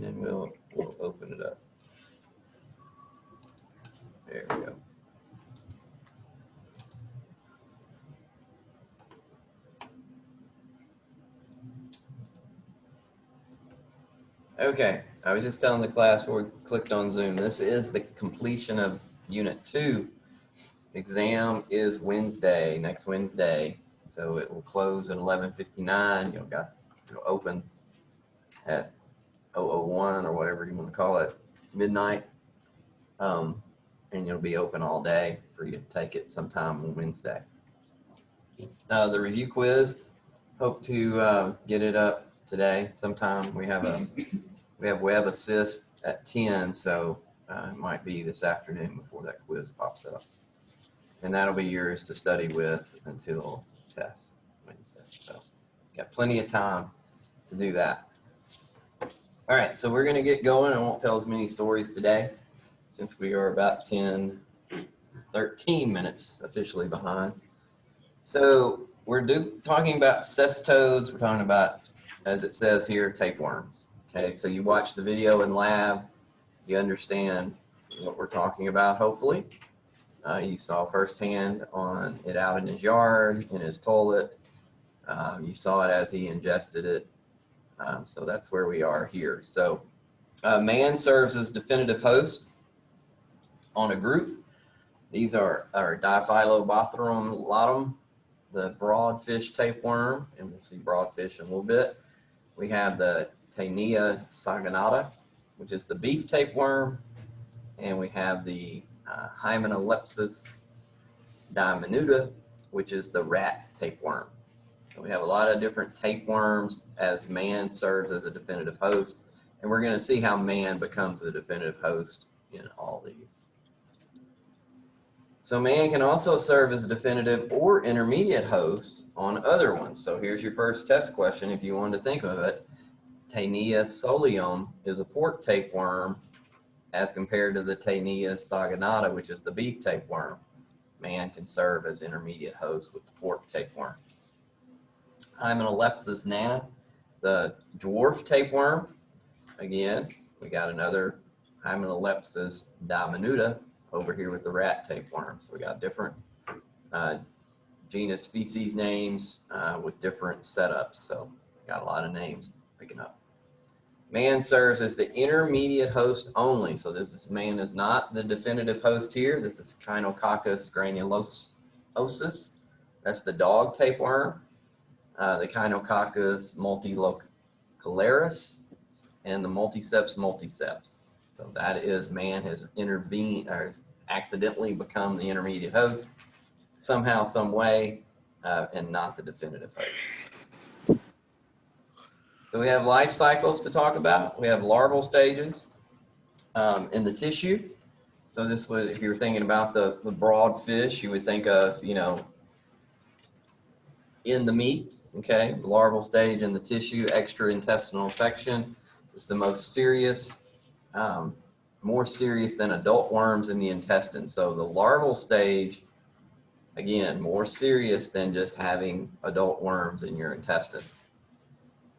and then we'll open it up. There we go. Okay, I was just telling the class before we clicked on Zoom, this is the completion of Unit 2. Exam is Wednesday, next Wednesday. So it will close at 11:59. It'll open at 001 or whatever you want to call it, midnight. And it'll be open all day for you to take it sometime on Wednesday. The review quiz, hope to get it up today sometime. We have web assist at 10, so it might be this afternoon before that quiz pops up. And that'll be yours to study with until test Wednesday. So got plenty of time to do that. All right, so we're gonna get going. I won't tell as many stories today since we are about 13 minutes officially behind. So we're talking about cestodes. We're talking about, as it says here, tapeworms. Okay, so you watch the video in lab, you understand what we're talking about, hopefully. You saw firsthand on it out in his yard, in his toilet. You saw it as he ingested it. So that's where we are here. So man serves as definitive host on a group. These are our Diphyllobothrum latum, the broadfish tapeworm, and we'll see broadfish in a little bit. We have the Taenia saginata, which is the beef tapeworm, and we have the Hymenalepsis diminuta, which is the rat tapeworm. So we have a lot of different tapeworms as man serves as a definitive host, and we're going to see how man becomes the definitive host in all these. So man can also serve as a definitive or intermediate host on other ones. So here's your first test question if you wanted to think of it. Taenia solium is a pork tapeworm as compared to the Taenia saginata, which is the beef tapeworm. Man can serve as intermediate host with the pork tapeworm. Hymenalepsis nana, the dwarf tapeworm. Again, we got another Hymenalepsis diminuta over here with the rat tapeworm. So we got different genus species names with different setups. So got a lot of names picking up. Man serves as the intermediate host only. So this man is not the definitive host here. This is Cainococcus granulosus. That's the dog tapeworm. The Cainococcus multilocularis and the Multiceps multiceps. So that is man has intervened or has accidentally become the intermediate host somehow, some way, and not the definitive host. So we have life cycles to talk about. We have larval stages in the tissue. So this would, if you're thinking about the broad fish, you would think of, in the meat, okay? Larval stage in the tissue, extraintestinal infection is the most serious, more serious than adult worms in the intestine. So the larval stage, again, more serious than just having adult worms in your intestines.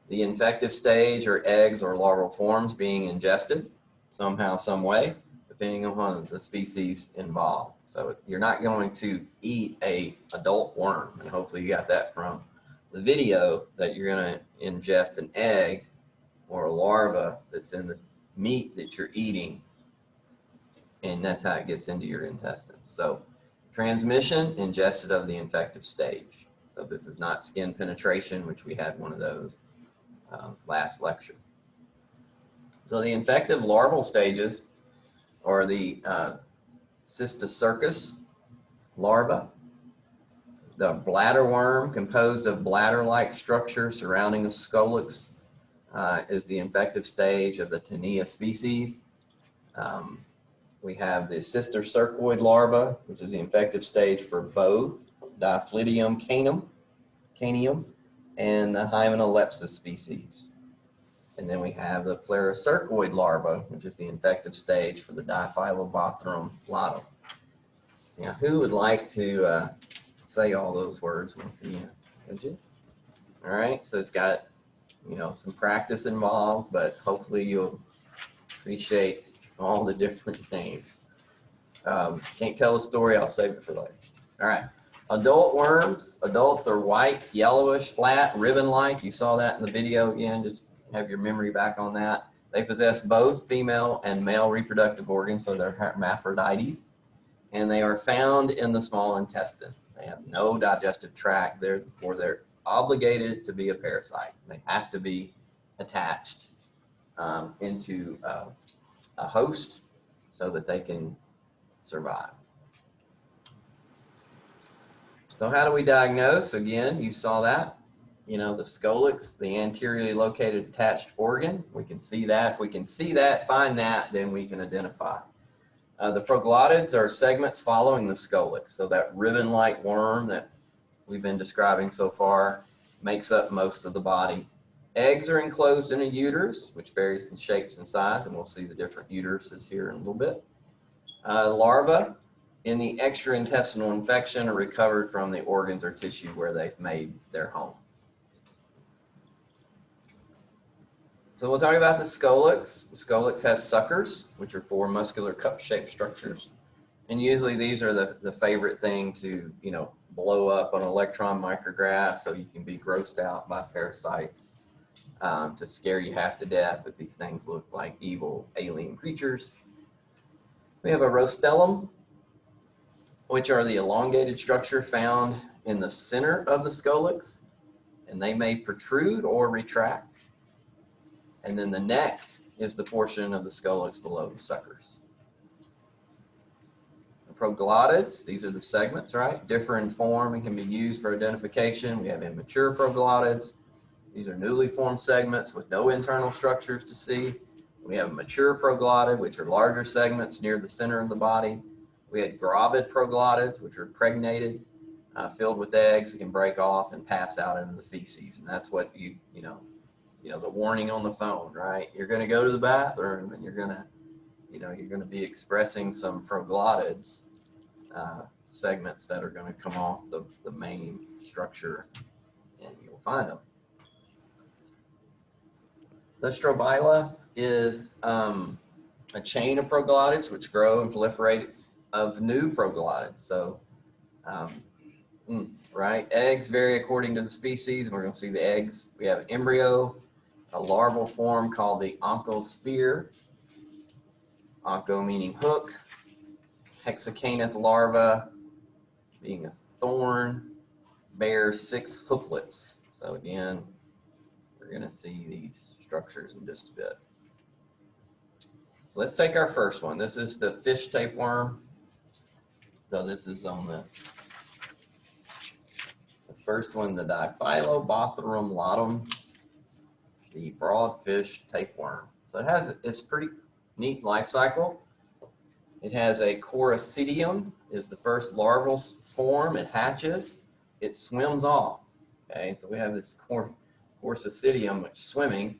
The infective stage are eggs or larval forms being ingested somehow, some way, depending on the species involved. So you're not going to eat a adult worm, and hopefully you got that from the video, that you're going to ingest an egg or a larva that's in the meat that you're eating, and that's how it gets into your intestines. So transmission, ingested of the infective stage. So this is not skin penetration, which we had one of those last lecture. So the infective larval stages are the Cysticercus larva, the bladder worm composed of bladder-like structure surrounding a scolex is the infective stage of the Taenia species. We have the Cysticercoid larva, which is the infective stage for both Diphylidium canium and the Hymenalepsis species. And then we have the Pleurocercoid larva, which is the infective stage for the Diphyllobothrum latum. Now, who would like to say all those words once again? Would you? All right, so it's got you know, some practice involved, but hopefully you'll appreciate all the different names. Can't tell a story, I'll save it for later. All right, adult worms. Adults are white, yellowish, flat, ribbon-like. You saw that in the video again, just have your memory back on that. They possess both female and male reproductive organs, so they're hermaphrodites, and they are found in the small intestine. They have no digestive tract, therefore they're obligated to be a parasite. They have to be attached into a host so that they can survive. So how do we diagnose? Again, you saw that, you know, the scolex, the anteriorly located attached organ. We can see that. If we can see that, find that, then we can identify. The proglottids are segments following the scolex. So that ribbon-like worm that we've been describing so far makes up most of the body. Eggs are enclosed in a uterus, which varies in shapes and size, and we'll see the different uteruses here in a little bit. Larvae in the extraintestinal infection are recovered from the organs or tissue where they've made their home. So we'll talk about the scolex. The scolex has suckers, which are 4 muscular cup-shaped structures. And usually these are the favorite thing to, you know, blow up on an electron micrograph so you can be grossed out by parasites to scare you half to death, but these things look like evil alien creatures. We have a rostellum, which are the elongated structure found in the center of the scolex, and they may protrude or retract. And then the neck is the portion of the scolex below the suckers. The proglottids, these are the segments, right? Differ in form and can be used for identification. We have immature proglottids. These are newly formed segments with no internal structures to see. We have mature proglottid, which are larger segments near the center of the body. We had gravid proglottids, which are pregnated, filled with eggs that can break off and pass out into the feces. And that's what you know, the warning on the phone, right? You're going to go to the bathroom and you're going to be expressing some proglottids, segments that are going to come off the main structure, and you'll find them. The strobila is a chain of proglottids which grow and proliferate of new proglottids. So, right, eggs vary according to the species, and we're going to see the eggs. We have embryo, a larval form called the oncosphere. Onco meaning hook. Hexacanth larva being a thorn, bears 6 hooklets. So again, we're going to see these structures in just a bit. So let's take our first one. This is the fish tapeworm. So this is on the first one, the Diphyllobothrum latum, the broadfish tapeworm. So it's pretty neat life cycle. It has a coracidium, is the first larval form. It hatches, it swims off. Okay, so we have this coracidium, which is swimming,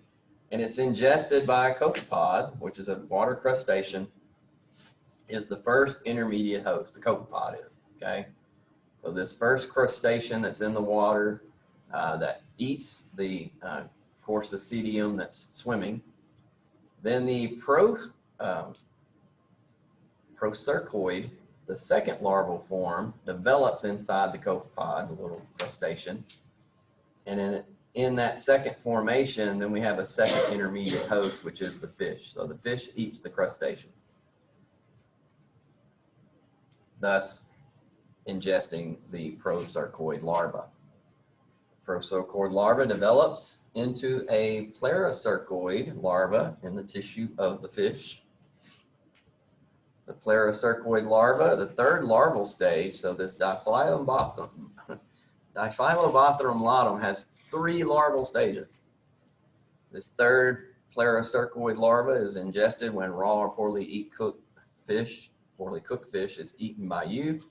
and it's ingested by a copepod, which is a water crustacean, is the first intermediate host. The copepod is, okay? So this first crustacean that's in the water that eats the coracidium that's swimming, then the procercoid, the second larval form, develops inside the copepod, the little crustacean, and in that second formation, then we have a second intermediate host, which is the fish. So the fish eats the crustacean, thus ingesting the procercoid larva. Procercoid larva develops into a pleurocercoid larva in the tissue of the fish. The pleurocercoid larva, the third larval stage, so this Diphyllobothrum latum has 3 larval stages. This third pleurocercoid larva is ingested when raw or poorly cooked fish is eaten by you.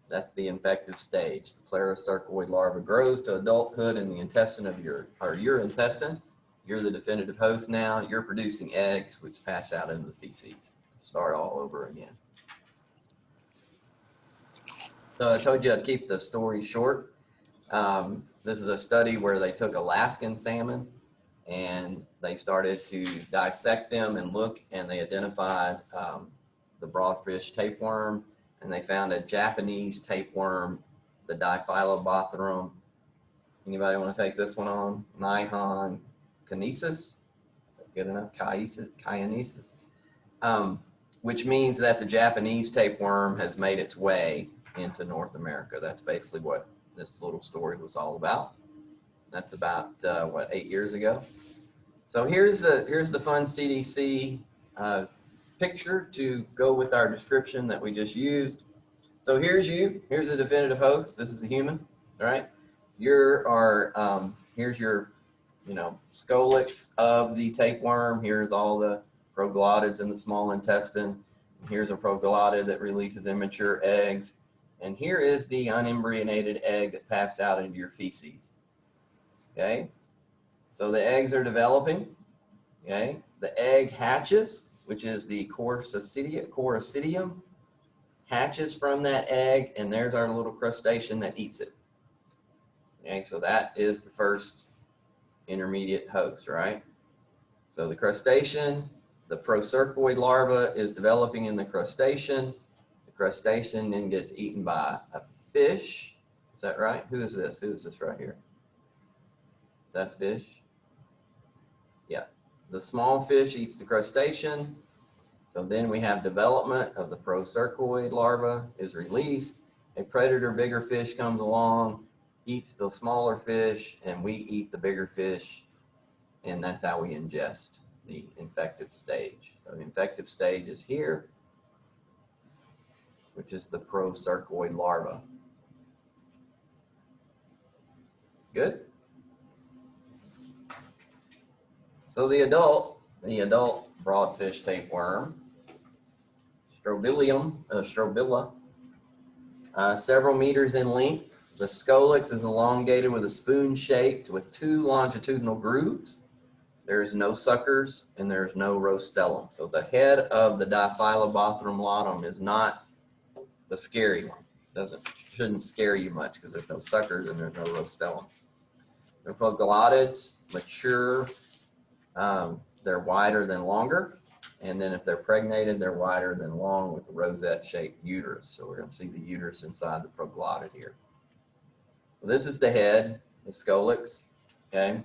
That's the infective stage. The pleurocercoid larva grows to adulthood in the intestine of your intestine. You're the definitive host now. You're producing eggs, which pass out into the feces. Start all over again. So I told you I'd keep the story short. This is a study where they took Alaskan salmon and they started to dissect them and look, and they identified the broadfish tapeworm, and they found a Japanese tapeworm, the Diphyllobothrum. Anybody want to take this one on? Nihon Kinesis. Is that good enough? Kinesis. Which means that the Japanese tapeworm has made its way into North America. That's basically what this little story was all about. That's about, what, 8 years ago? So here's the fun CDC picture to go with our description that we just used. So here's you. Here's a definitive host. This is a human, all right? Here's your, scolex of the tapeworm. Here's all the proglottids in the small intestine. Here's a proglottid that releases immature eggs. And here is the unembryonated egg that passed out into your feces. Okay? So the eggs are developing. Okay? The egg hatches, which is the coracidium, hatches from that egg, and there's our little crustacean that eats it. Okay, so that is the first intermediate host, right? So the crustacean, the procercoid larva is developing in the crustacean. The crustacean then gets eaten by a fish. Is that right? Who is this? Who is this right here? Is that fish? Yeah. The small fish eats the crustacean. So then we have development of the procercoid larva is released. A predator, bigger fish comes along, eats the smaller fish, and we eat the bigger fish. And that's how we ingest the infective stage. So the infective stage is here, which is the procercoid larva. Good? So the adult broadfish tapeworm, Strobila, several meters in length. The scolex is elongated with a spoon shaped with 2 longitudinal grooves. There is no suckers and there's no rostellum. So the head of the Diphyllobothrum latum is not the scary one. Shouldn't scare you much because there's no suckers and there's no rostellum. The proglottids mature. They're wider than longer. And then if they're pregnated, they're wider than long with a rosette-shaped uterus. So we're going to see the uterus inside the proglottid here. So this is the head, the scolex, okay?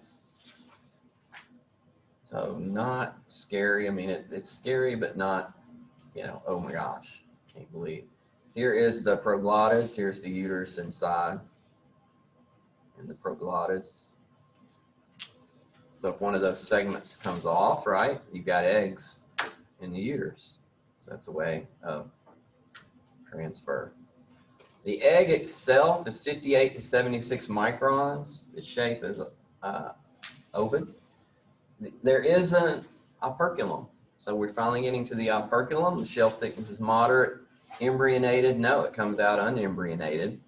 So not scary. I mean, it's scary, but not, oh my gosh, can't believe. Here is the proglottids. Here's the uterus inside and the proglottids. So if one of those segments comes off, right, you've got eggs in the uterus. So that's a way of transfer. The egg itself is 58 to 76 microns. The shape is open. There is an operculum. So we're finally getting to the operculum. The shell thickness is moderate. Embryonated, no, it comes out unembryonated,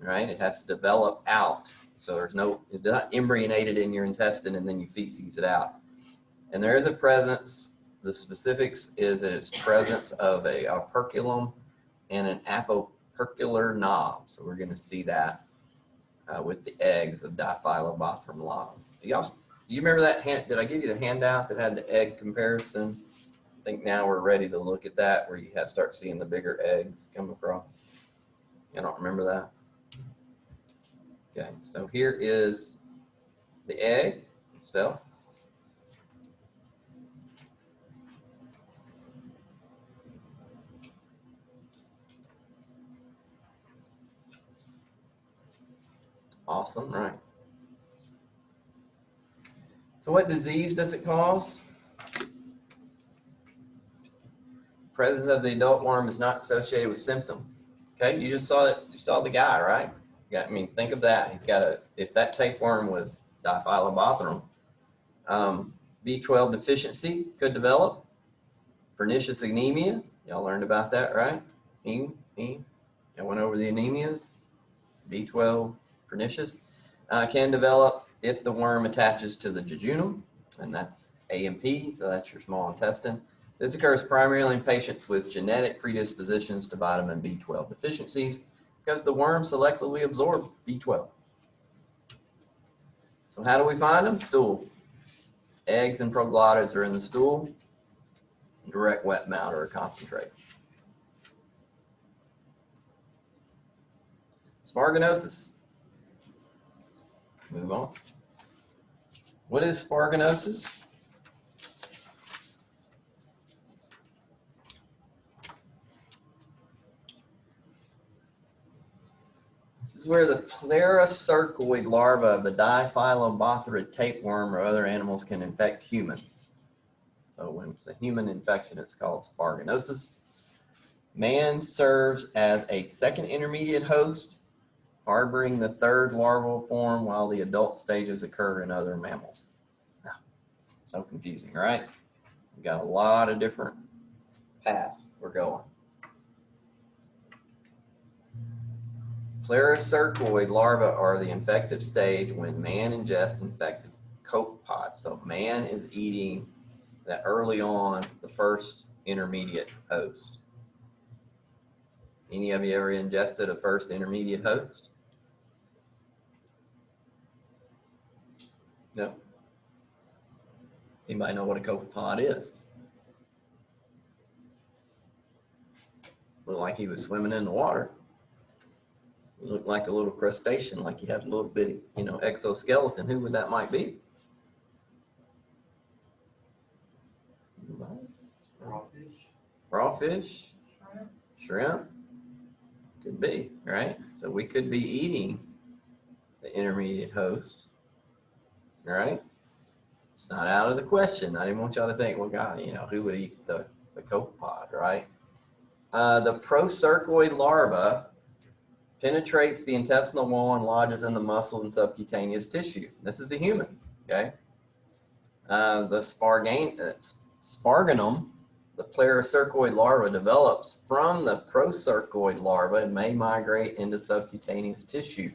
right? It has to develop out. So it's not embryonated in your intestine and then you feces it out. And there is a presence, the specifics is that it's presence of a operculum and an apopercular knob. So we're going to see that with the eggs of Diphyllobothrum latum. Do you remember that did I give you the handout that had the egg comparison? I think now we're ready to look at that where you have to start seeing the bigger eggs come across. You don't remember that? Okay, so here is the egg itself. Awesome, right. So what disease does it cause? Presence of the adult worm is not associated with symptoms. Okay, you just saw it. You saw the guy, right? I mean, think of that. He's got if that tapeworm was Diphyllobothrum, B12 deficiency could develop. Pernicious anemia, y'all learned about that, right? I went over the anemias. B12 pernicious can develop if the worm attaches to the jejunum, and that's AMP, so that's your small intestine. This occurs primarily in patients with genetic predispositions to vitamin B12 deficiencies because the worm selectively absorbs B12. So how do we find them? Stool. Eggs and proglottids are in the stool. Direct wet matter or concentrate. Sparganosis. Move on. What is sparganosis? This is where the pleurocercoid larva of the Diphyllobothrid tapeworm or other animals can infect humans. So when it's a human infection, it's called sparganosis. Man serves as a second intermediate host, harboring the third larval form while the adult stages occur in other mammals. Now, so confusing, right? We've got a lot of different paths we're going. Pleurocercoid larvae are the infective stage when man ingests infected copepods. So man is eating that early on, the first intermediate host. Any of you ever ingested a first intermediate host? No. Anybody know what a copepod is? Looked like he was swimming in the water. He looked like a little crustacean, like he had a little bitty, exoskeleton. Who would that might be? Crawfish. Crawfish? Shrimp? Could be, right? So we could be eating the intermediate host, right? It's not out of the question. I didn't want y'all to think, well, God, who would eat the copepod, right? The procercoid larva penetrates the intestinal wall and lodges in the muscle and subcutaneous tissue. This is a human, okay? The sparganum, the pleurocercoid larva, develops from the procercoid larva and may migrate into subcutaneous tissue.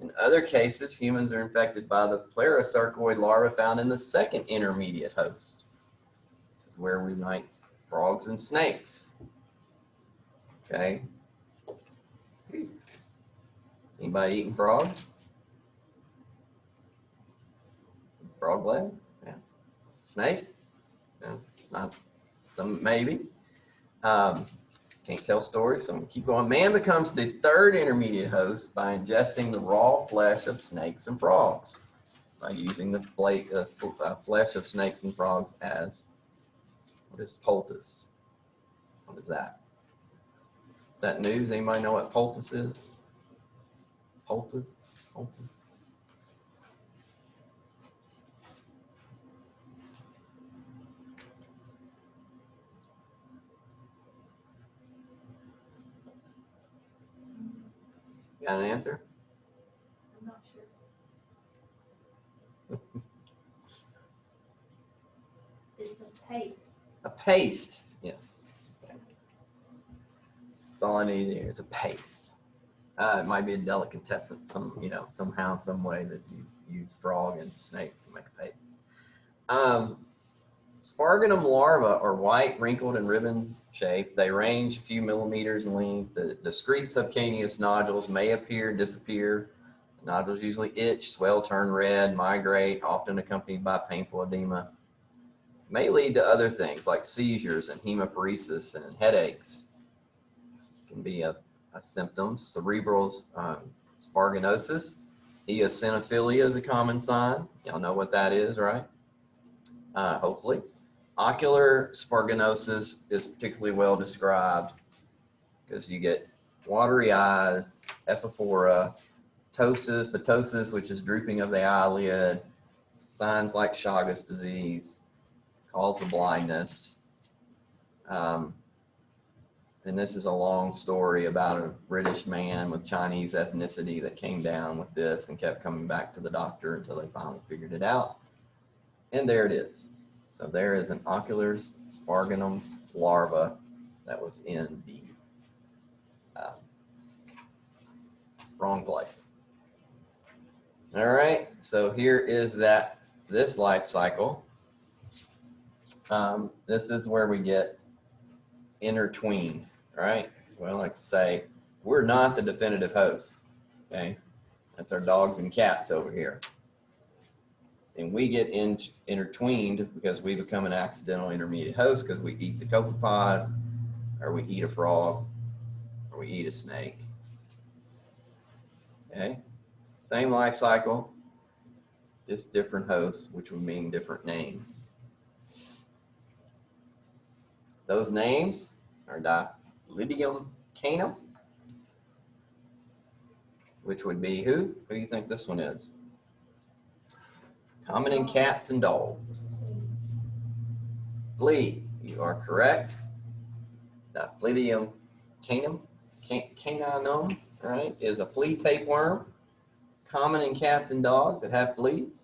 In other cases, humans are infected by the pleurocercoid larva found in the second intermediate host. This is where we like frogs and snakes. Okay. Anybody eating frog? Frog legs? Yeah. Snake? No, not some, maybe. Can't tell stories, so I'm gonna keep going. Man becomes the third intermediate host by ingesting the raw flesh of snakes and frogs, by using the flesh of snakes and frogs as, what is poultice? What is that? Is that news? Anybody know what poultice is? Poultice? Poultice? Got an answer? I'm not sure. It's a paste. A paste, yes. That's all I need here is a paste. It might be a delicatessen, somehow, some way that you use frog and snake to make a paste. Sparganum larvae are white, wrinkled, and ribbon shaped. They range a few millimeters in length. The discrete subcutaneous nodules may appear, disappear. The nodules usually itch, swell, turn red, migrate, often accompanied by painful edema. May lead to other things like seizures and hemiparesis and headaches. Can be a symptom. Cerebral sparganosis. Eosinophilia is a common sign. Y'all know what that is, right? Hopefully. Ocular sparganosis is particularly well described because you get watery eyes, ephiphora, ptosis, which is drooping of the eyelid, signs like Chagas disease, cause of blindness. And this is a long story about a British man with Chinese ethnicity that came down with this and kept coming back to the doctor until they finally figured it out. And there it is. So there is an ocular sparganum larva that was in the wrong place. All right, so here is this life cycle. This is where we get intertwined, right? So I like to say, we're not the definitive host, okay? That's our dogs and cats over here. and we get intertwined because we become an accidental intermediate host because we eat the copepod, or we eat a frog, or we eat a snake. Okay, same life cycle, just different hosts, which would mean different names. Those names are Diphylidium caninum, which would be who? Who do you think this one is? Common in cats and dogs. Flea, you are correct. Diphylidium caninum, right, is a flea tapeworm, common in cats and dogs that have fleas.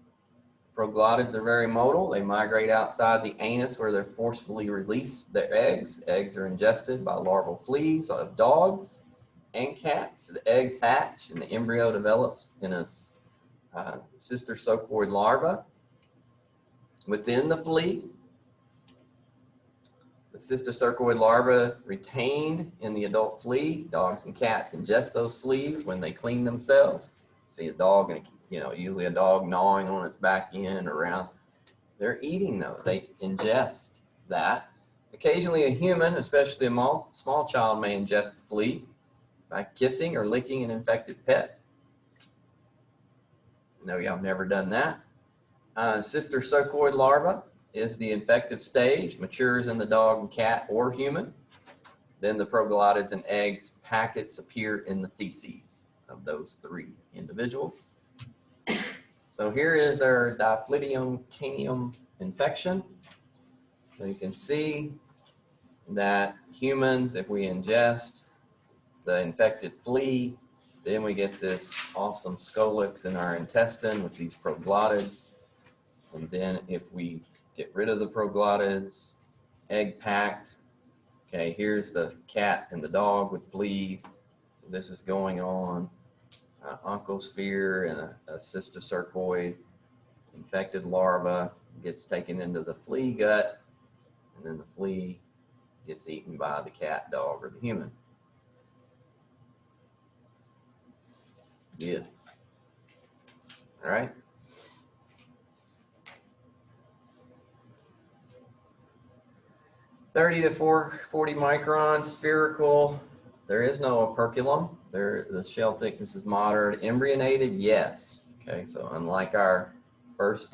Proglottids are very motile. They migrate outside the anus where they forcefully release their eggs. Eggs are ingested by larval fleas of dogs and cats. The eggs hatch and the embryo develops in a cysticercoid larva. Within the flea, the cysticercoid larva retained in the adult flea. Dogs and cats ingest those fleas when they clean themselves. See a dog and usually a dog gnawing on its back end or around. They're eating those. They ingest that. Occasionally a human, especially a small child, may ingest the flea by kissing or licking an infected pet. No, y'all have never done that. Cysticercoid larva is the infective stage, matures in the dog and cat or human. Then the proglottids and eggs packets appear in the feces of those three individuals. So here is our Diphylidium caninum infection. So you can see that humans, if we ingest the infected flea, then we get this awesome scolex in our intestine with these proglottids. And then if we get rid of the proglottids, egg packed. Okay, here's the cat and the dog with fleas. So this is going on. Oncosphere and a cysticercoid infected larva gets taken into the flea gut, and then the flea gets eaten by the cat, dog, or the human. Yeah. All right. (30 to 40 microns, spherical. There is no operculum. The shell thickness is moderate. Embryonated, yes. Okay, so unlike our first,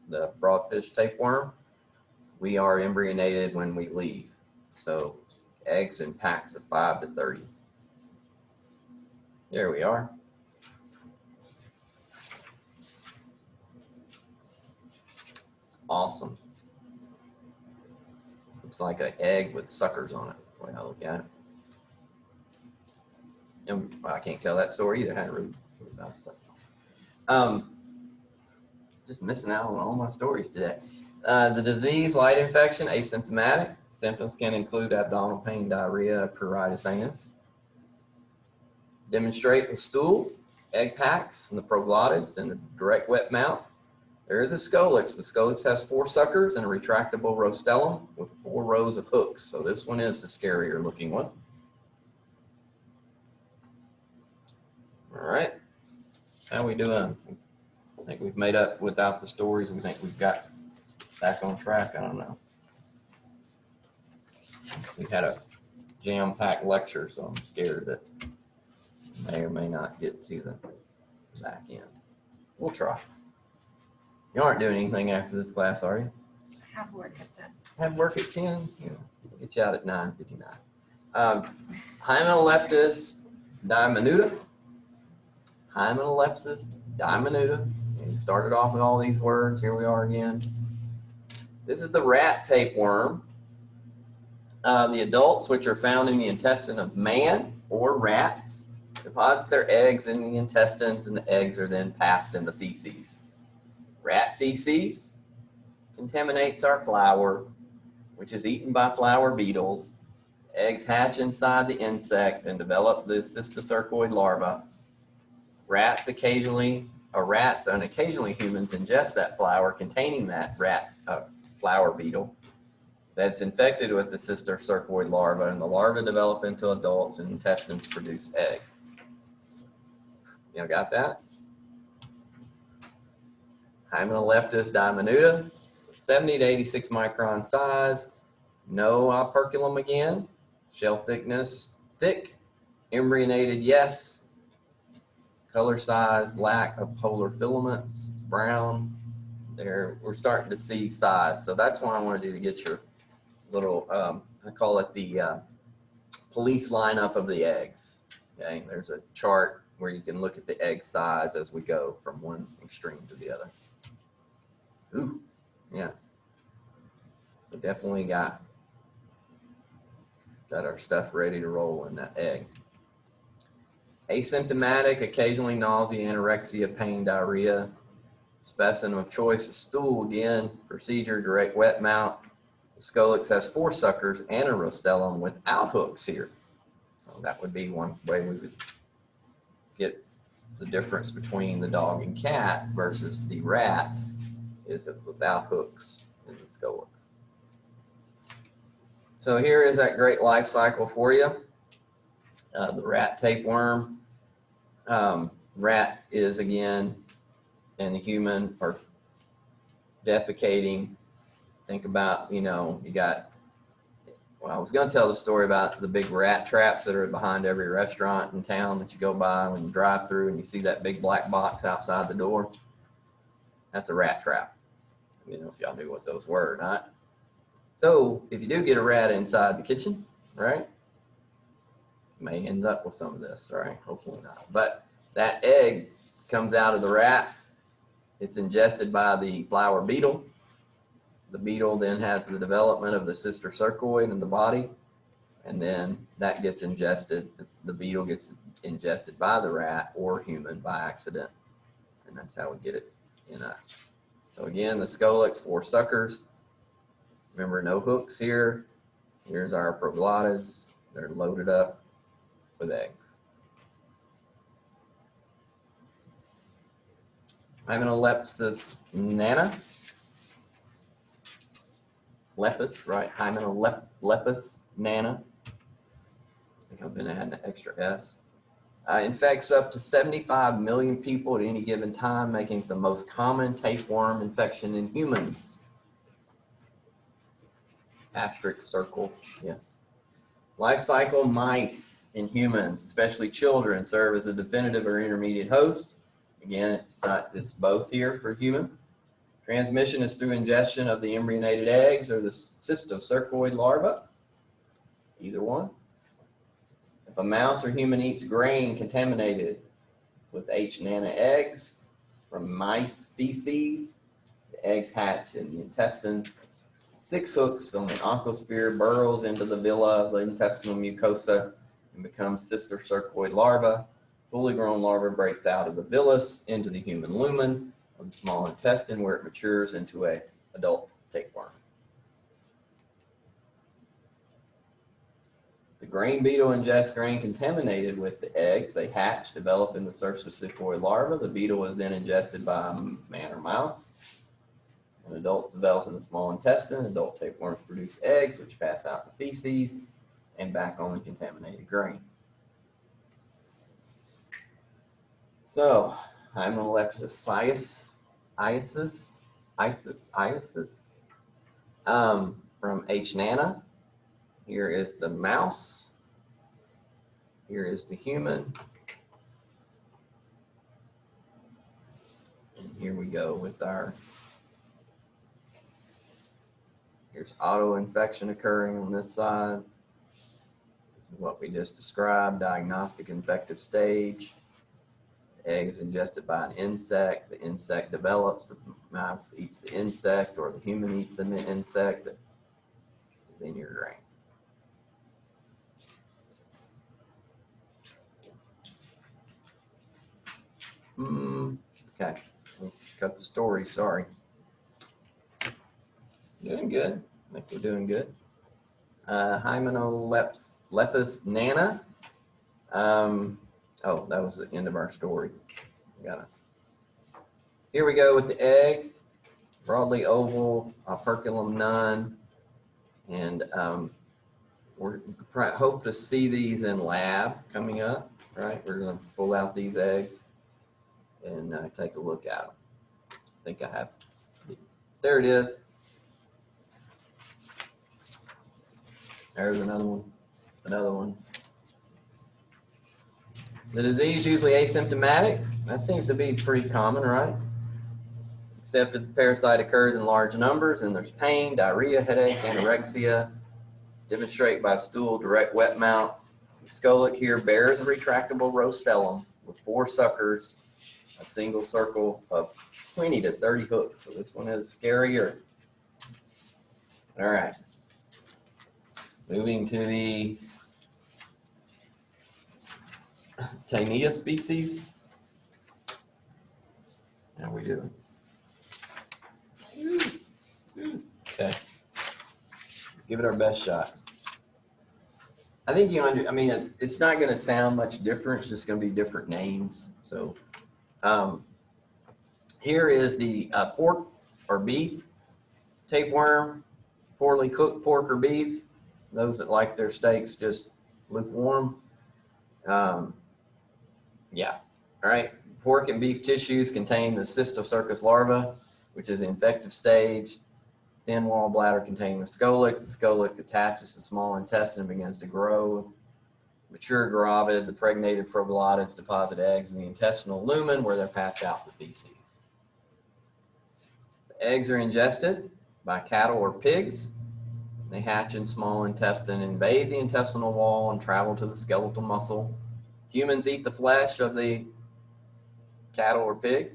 the broadfish tapeworm, we are embryonated when we leave. So eggs in packs of 5 to 30. There we are. Awesome. Looks like an egg with suckers on it, the way I look at it. And I can't tell that story either. I had a really story about stuff. Just missing out on all my stories today. The disease, light infection, asymptomatic. Symptoms can include abdominal pain, diarrhea, pruritus anus. Demonstrate with stool, egg packs, and the proglottids, and a direct wet mouth. There is a scolex. The scolex has 4 suckers and a retractable rostellum with 4 rows of hooks. So this one is the scarier looking one. All right, how we doing? I think we've made up without the stories. We think we've got back on track. I don't know. We had a jam-packed lecture, so I'm scared that may or may not get to the back end. We'll try. You aren't doing anything after this class, are you? I have work at 10. Have work at 10? Yeah, we'll get you out at 9:59. Hymeneleptis diminuta. Hymeneleptis diminuta. We started off with all these words. Here we are again. This is the rat tapeworm. The adults, which are found in the intestine of man or rats, deposit their eggs in the intestines, and the eggs are then passed in the feces. Rat feces contaminates our flour, which is eaten by flour beetles. Eggs hatch inside the insect and develop the cysticercoid larva. Rats and occasionally humans ingest that flour containing that rat flour beetle that's infected with the cysticercoid larva, and the larvae develop into adults and intestines produce eggs. You got that? Hymenaleptis diminuta, 70 to 86 micron size, no operculum again, shell thickness thick, embryonated yes, color size lack of polar filaments, it's brown. There, we're starting to see size, so that's what I want to do to get your little, I call it the police lineup of the eggs. Okay, there's a chart where you can look at the egg size as we go from one extreme to the other. Ooh, yes. So definitely got our stuff ready to roll in that egg. Asymptomatic, occasionally nausea, anorexia, pain, diarrhea. Specimen of choice is stool again. Procedure, direct wet mount. The Scolex has 4 suckers and a rostellum without hooks here. So that would be one way we would get the difference between the dog and cat versus the rat, is it without hooks in the Scolex. So here is that great life cycle for you. The rat tapeworm. Rat is again, and the human are defecating. Think about, you know, you got, well, I was going to tell the story about the big rat traps that are behind every restaurant in town that you go by when you drive through and you see that big black box outside the door. That's a rat trap. You know, if y'all knew what those were or not. So if you do get a rat inside the kitchen, right, you may end up with some of this, right? Hopefully not. But that egg comes out of the rat. It's ingested by the flower beetle. The beetle then has the development of the sister cercoid in the body, and then that gets ingested. The beetle gets ingested by the rat or human by accident, and that's how we get it in us. So again, the Scolex, 4 suckers. Remember, no hooks here. Here's our proglottids. They're loaded up with eggs. Hymenalepis nana. Lepis, right? Hymenalepis nana. I think I've been adding an extra S. Infects up to 75 million people at any given time, making it the most common tapeworm infection in humans. Asterisk circle, yes. Life cycle, mice in humans, especially children, serve as a definitive or intermediate host. Again, it's both here for human. Transmission is through ingestion of the embryonated eggs or the cystocercoid larva, either one. If a mouse or human eats grain contaminated with H. nana eggs from mice feces, the eggs hatch in the intestines. 6 hooks on the oncosphere burrows into the villi of the intestinal mucosa and becomes cystocercoid larva. Fully grown larva breaks out of the villus into the human lumen of the small intestine, where it matures into an adult tapeworm. The grain beetle ingests grain contaminated with the eggs. They hatch, develop in the cystocercoid larva. The beetle is then ingested by a man or mouse. When adults develop in the small intestine, adult tapeworms produce eggs, which pass out the feces and back on the contaminated grain. So, Hymenalepis iasis, from H. nana. Here is the mouse. Here is the human. And here we go with our, here's auto-infection occurring on this side. This is what we just described, diagnostic infective stage. The egg is ingested by an insect. The insect develops. The mouse eats the insect, or the human eats the insect that is in your grain. Okay, we'll cut the story, sorry. Doing good. I think we're doing good. Hymenalepis nana. Oh, that was the end of our story. Here we go with the egg. Broadly oval, operculum none. And we're hope to see these in lab coming up, right? We're going to pull out these eggs and take a look at them. think I have. There it is. There's another one. Another one. The disease usually asymptomatic. That seems to be pretty common, right? Except if the parasite occurs in large numbers and there's pain, diarrhea, headache, anorexia. Demonstrate by stool direct wet mount. The scolioc here bears a retractable rostellum with 4 suckers, a single circle of 20 to 30 hooks. So this one is scarier. All right. Moving to the Taenia species. How we doing? Okay. Give it our best shot. I think I mean, it's not going to sound much different. It's just going to be different names. So here is the pork or beef tapeworm, poorly cooked pork or beef. Those that like their steaks just lukewarm. Yeah, all right. Pork and beef tissues contain the Cysticercus larva, which is the infective stage. Thin wall bladder containing the scolex. The scolex attaches to the small intestine and begins to grow. Mature gravid, the pregnated proglottids deposit eggs in the intestinal lumen where they're passed out in the feces. The eggs are ingested by cattle or pigs. They hatch in small intestine, invade the intestinal wall, and travel to the skeletal muscle. Humans eat the flesh of the cattle or pig.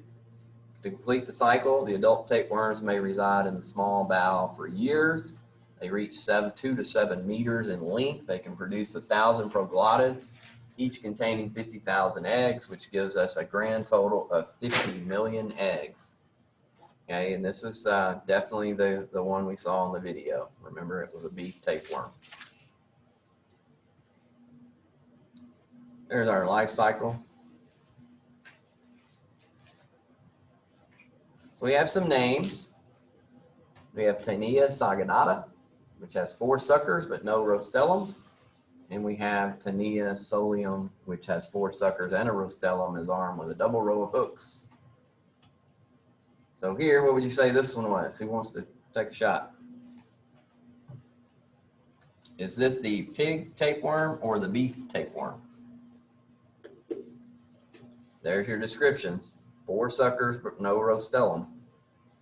To complete the cycle, the adult tapeworms may reside in the small bowel for years. They reach 2 to 7 meters in length. They can produce 1,000 proglottids, each containing 50,000 eggs, which gives us a grand total of 50 million eggs. Okay, and this is definitely the one we saw in the video. Remember, it was a beef tapeworm. There's our life cycle. So we have some names. We have Taenia saginata, which has 4 suckers but no rostellum. And we have Taenia solium, which has 4 suckers and a rostellum, is armed with a double row of hooks. So here, what would you say this one was? Who wants to take a shot? Is this the pig tapeworm or the beef tapeworm? There's your descriptions. 4 suckers, but no rostellum.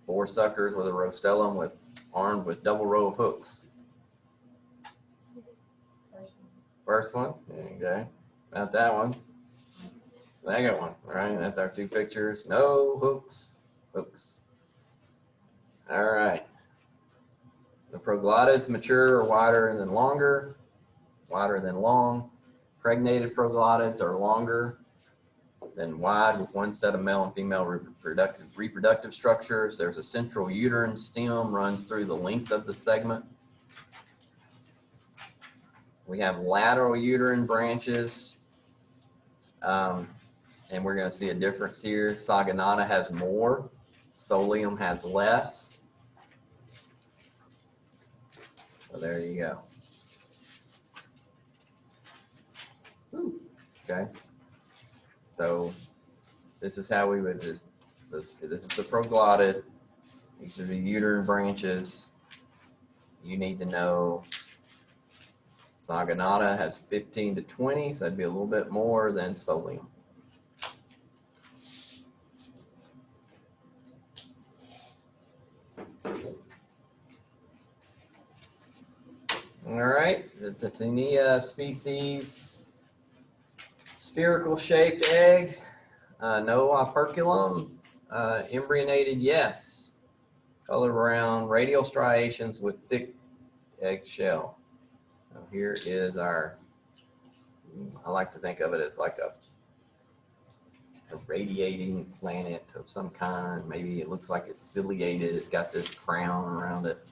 4 suckers with a rostellum armed with double row of hooks. First one, okay. Not that one. Second one, all right, that's our 2 pictures. No hooks, hooks. All right. The proglottids mature are wider than longer, wider than long. Pregnated proglottids are longer than wide with 1 set of male and female reproductive structures. There's a central uterine stem runs through the length of the segment. We have lateral uterine branches, and we're going to see a difference here. Saginata has more, Solium has less. So there you go. Ooh, okay. So this is how we would just, this is the proglottid. These are the uterine branches. You need to know Saginata has 15 to 20, so that'd be a little bit more than Solium. All right, the Taenia species, spherical shaped egg, no operculum, embryonated, yes. Color brown, radial striations with thick eggshell. So here is our, I like to think of it as like a radiating planet of some kind. Maybe it looks like it's ciliated. It's got this crown around it.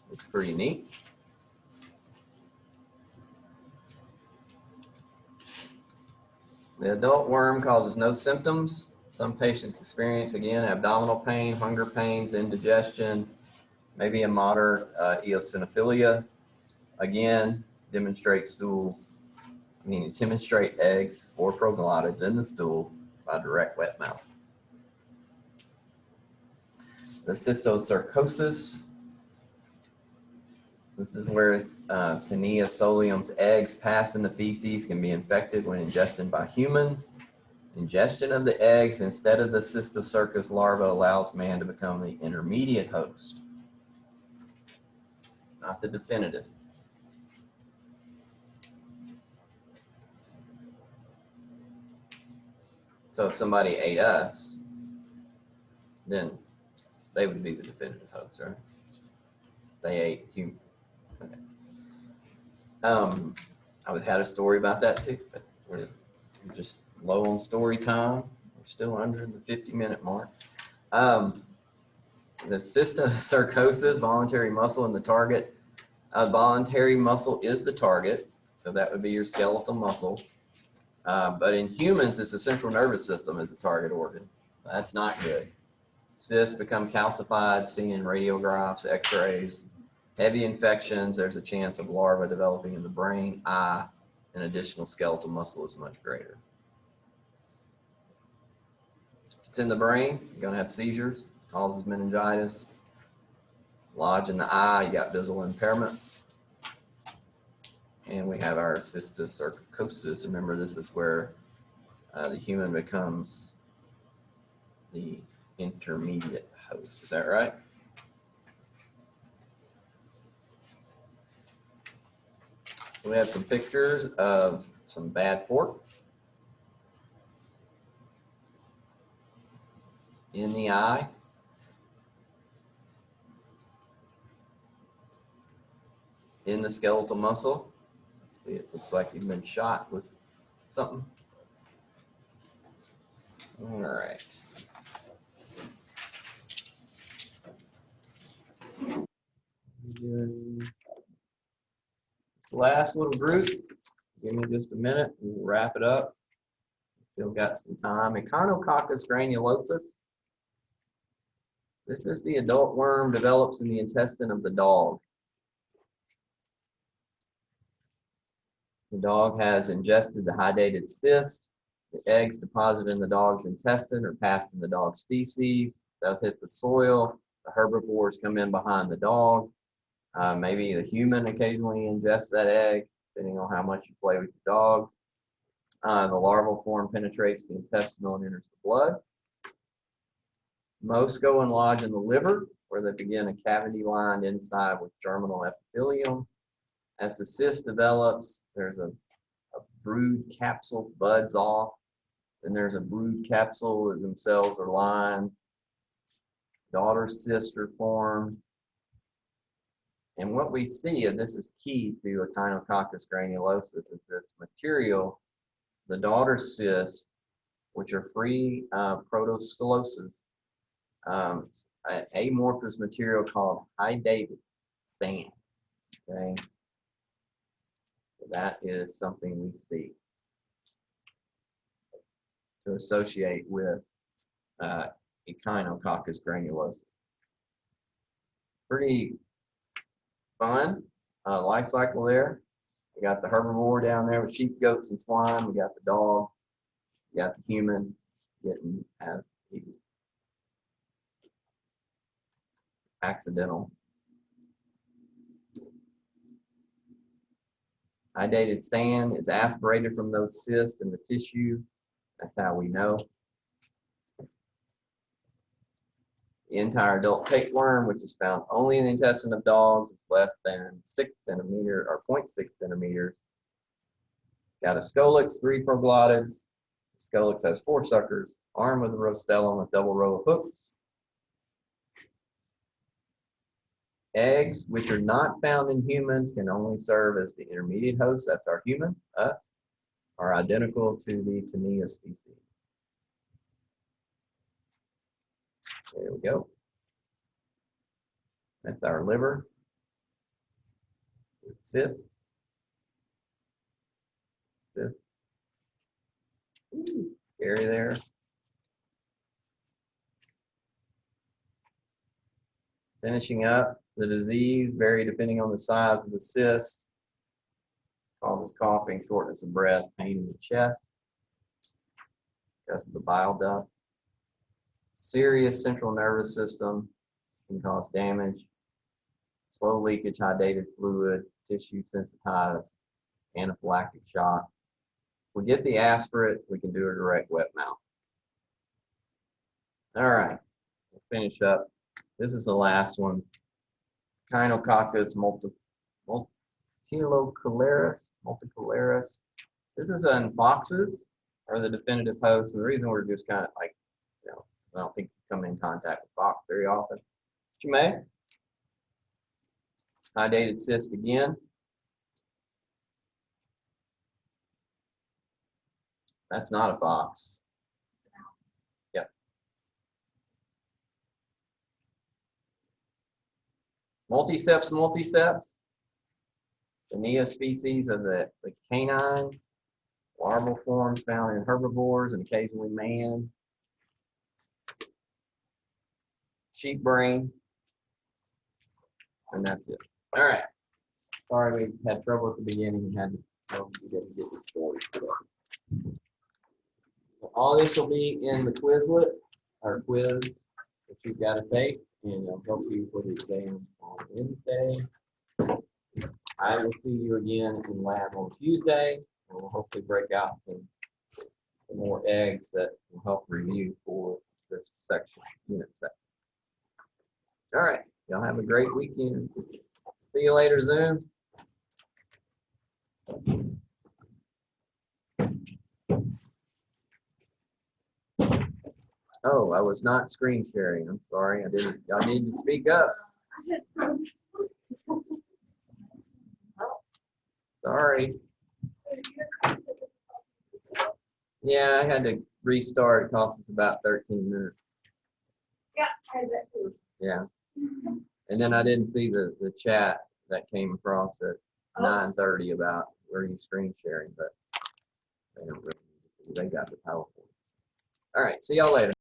Looks pretty neat. The adult worm causes no symptoms. Some patients experience, again, abdominal pain, hunger pains, indigestion, maybe a moderate eosinophilia. Again, demonstrate eggs or proglottids in the stool by direct wet mouth. the cysticercosis. This is where Taenia solium's eggs passed in the feces can be infected when ingested by humans. Ingestion of the eggs instead of the cysticercus larva allows man to become the intermediate host, not the definitive. So if somebody ate us, then they would be the definitive host, right? They ate human. Okay. I had a story about that too, but we're just low on story time. We're still under the 50-minute mark. The cysticercosis, voluntary muscle in the target. Voluntary muscle is the target, so that would be your skeletal muscle. But in humans, it's the central nervous system as the target organ. That's not good. Cysts become calcified, seen in radiographs, x-rays. Heavy infections, there's a chance of larvae developing in the brain, eye, and additional skeletal muscle is much greater. If it's in the brain, you're going to have seizures, causes meningitis. Lodge in the eye, you got visual impairment. And we have our cysticercosis. Remember, this is where the human becomes the intermediate host. Is that right? We have some pictures of some bad pork in the eye. In the skeletal muscle. See, it looks like you've been shot with something. All right. This last little group, give me just a minute and we'll wrap it up. Still got some time. Echinococcus granulosus. This is the adult worm develops in the intestine of the dog. The dog has ingested the hydated cyst. The eggs deposited in the dog's intestine or passed in the dog's feces. Those hit the soil. The herbivores come in behind the dog. Maybe the human occasionally ingests that egg, depending on how much you play with your dog. The larval form penetrates the intestinal and enters the blood. Most go and lodge in the liver, where they begin a cavity lined inside with germinal epithelium. As the cyst develops, there's a brood capsule buds off. Then there's a brood capsule that themselves are lined. Daughter cysts are formed. And what we see, and this is key to Echinococcus granulosus, is this material, the daughter cysts, which are free protosclerosis, an amorphous material called hydated sand. Okay, so that is something we see to associate with Echinococcus granulosus. Pretty fun life cycle there. We got the herbivore down there with sheep, goats, and swine. We got the dog. We got the human getting as the accidental. Hydated sand is aspirated from those cysts in the tissue. That's how we know. The entire adult tapeworm, which is found only in the intestine of dogs, is less than 6 centimeters or 0.6 centimeters. Got a scolex, 3 proglottids. The scolex has 4 suckers, armed with a rostellum with double row of hooks. Eggs, which are not found in humans, can only serve as the intermediate host. That's our human, us, are identical to the Taenia species. There we go. That's our liver. Cyst. Cyst. Ooh, scary there. Finishing up, the disease, vary depending on the size of the cyst. Causes coughing, shortness of breath, pain in the chest because of the bile duct. Serious central nervous system can cause damage. Slow leakage, high dated fluid, tissue sensitized, anaphylactic shock. If we get the aspirate, we can do a direct wet mouth. All right, we'll finish up. This is the last one. Echinococcus multicularis. This is in foxes, are the definitive host. And the reason we're just kind of like, you know, I don't think you come in contact with fox very often. But you may. High dated cyst again. That's not a fox. Yep. Multiceps. The neospecies of the canines. Larval forms found in herbivores and occasionally man. Sheep brain. And that's it. All right. Sorry we had trouble at the beginning and had to we didn't get the story today. All this will be in the Quizlet, or quiz that you've got to take, and it'll help you for the exam on Wednesday. I will see you again in lab on Tuesday, and we'll hopefully break out some more eggs that will help review for this section, unit section. All right, y'all have a great weekend. See you later, Zoom. Oh, I was not screen sharing. I'm sorry. I didn't. Y'all need to speak up. Sorry. Yeah, I had to restart. It cost us about 13 minutes. Yeah, I bet too. Yeah. And then I didn't see the chat that came across at 9:30 about where you screen sharing, but they don't really need to see. They got the PowerPoints. All right. See y'all later.